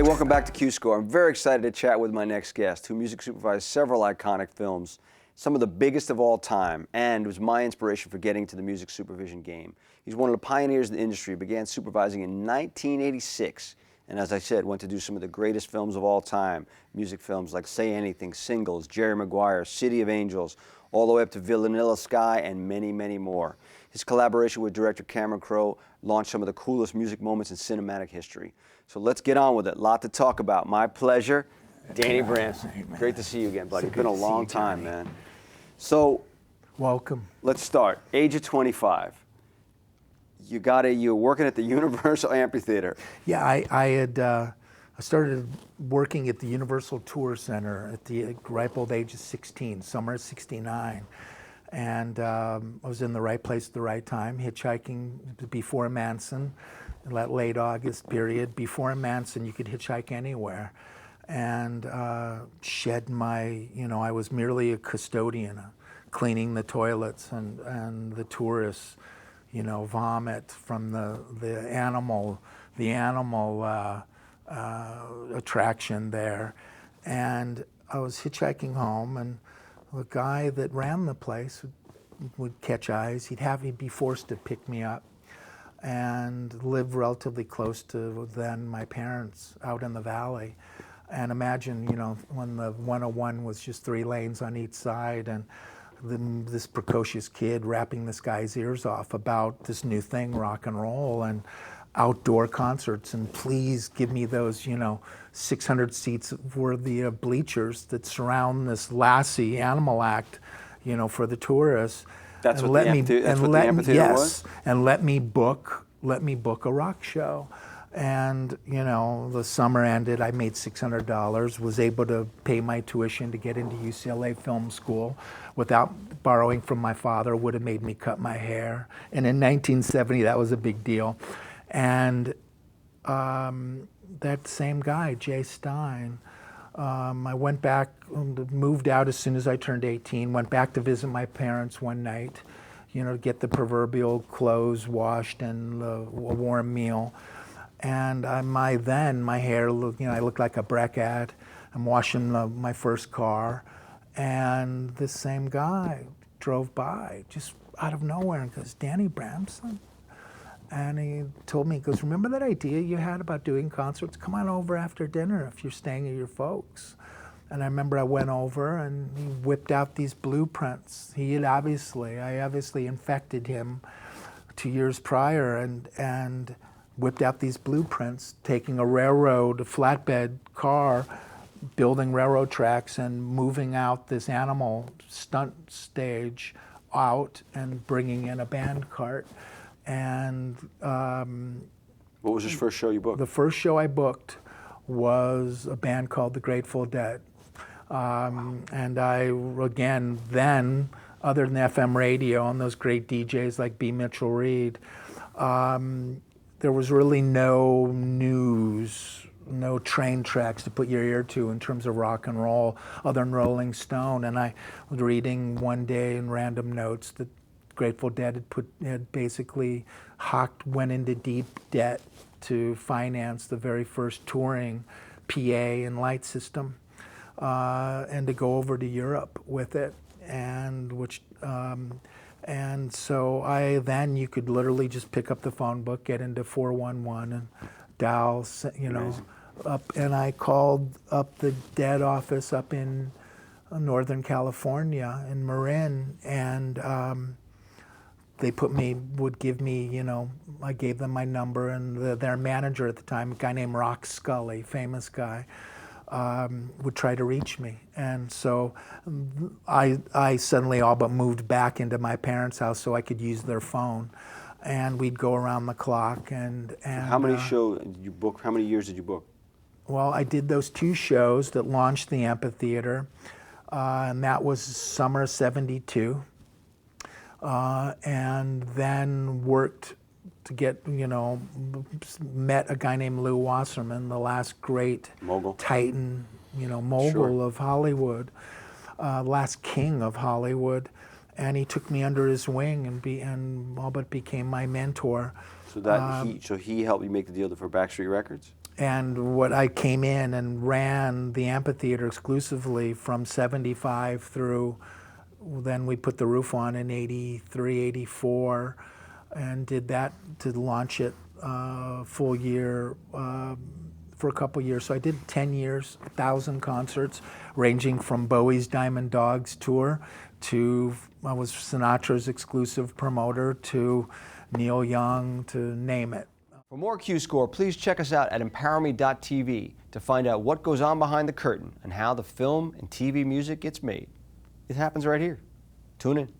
welcome back to Q-Score. I'm very excited to chat with my next guest, who music supervised several iconic films, some of the biggest of all time, and was my inspiration for getting into the music supervision game. He's one of the pioneers of the industry, began supervising in 1986, and as I said, went to do some of the greatest films of all time, music films like Say Anything, Singles, Jerry Maguire, City of Angels, all the way up to Vanilla Sky, and many, many more. His collaboration with director Cameron Crowe launched some of the coolest music moments in cinematic history. So let's get on with it. A lot to talk about. My pleasure, Danny Bramson. Hey, great to see you again, buddy. It's been a long time, man. So, welcome. Let's start. Age of 25. You're working at the Universal Amphitheater. Yeah, I started working at the Universal Tour Center at the ripe old age of 16, summer of '69. And I was in the right place at the right time, hitchhiking before Manson, in that late August period. Before Manson, you could hitchhike anywhere. And shed my, I was merely a custodian, cleaning the toilets and the tourists, vomit from the animal attraction there. And I was hitchhiking home, and the guy that ran the place would catch eyes. He'd be forced to pick me up, and live relatively close to then my parents out in the valley. And imagine, when the 101 was just 3 lanes on each side, and this precocious kid rapping this guy's ears off about this new thing, rock and roll, and outdoor concerts, and please give me those, 600 seats worthy of bleachers that surround this Lassie animal act, for the tourists. That's what the amphitheater was? And let me book a rock show. And, the summer ended, I made $600, was able to pay my tuition to get into UCLA Film School without borrowing from my father, would have made me cut my hair. And in 1970, that was a big deal. And that same guy, Jules Stein, I went back, moved out as soon as I turned 18, went back to visit my parents one night, to get the proverbial clothes washed and a warm meal. And my hair, I looked like a breckat. I'm washing my first car, and this same guy drove by just out of nowhere and goes, "Danny Bramson?" And he told me, he goes, "Remember that idea you had about doing concerts? Come on over after dinner if you're staying at your folks." And I remember I went over, and he whipped out these blueprints. I obviously infected him 2 years prior, and whipped out these blueprints, taking a flatbed car, building railroad tracks and moving out this animal stunt stage out and bringing in a band cart. And what was your first show you booked? The first show I booked was a band called the Grateful Dead. And then, other than FM radio and those great DJs like B. Mitchell Reed, there was really no news, no train tracks to put your ear to in terms of rock and roll, other than Rolling Stone. And I was reading one day in random notes that Grateful Dead had basically went into deep debt to finance the very first touring PA and light system, and to go over to Europe with it, and so you could literally just pick up the phone book, get into 411 and dial, up, and I called up the Dead office up in Northern California in Marin, and they would give me, I gave them my number, and their manager at the time, a guy named Rock Scully, famous guy, would try to reach me. And so I suddenly all but moved back into my parents' house so I could use their phone. And we'd go around the clock. And how many shows did you book? How many years did you book? Well, I did those 2 shows that launched the amphitheater, and that was summer of '72. And then worked to get, met a guy named Lew Wasserman, the last great mogul. Titan, mogul of Hollywood, last king of Hollywood. And he took me under his wing and all but became my mentor. So he helped you make the deal for Backstreet Records? And what I came in and ran the amphitheater exclusively from 75 through, then we put the roof on in 83, 84, and did that to launch it full year for a couple years. So I did 10 years, 1,000 concerts, ranging from Bowie's Diamond Dogs tour to, I was Sinatra's exclusive promoter, to Neil Young, to name it. For more Q Score, please check us out at imPOWERme.tv to find out what goes on behind the curtain and how the film and TV music gets made. It happens right here. Tune in.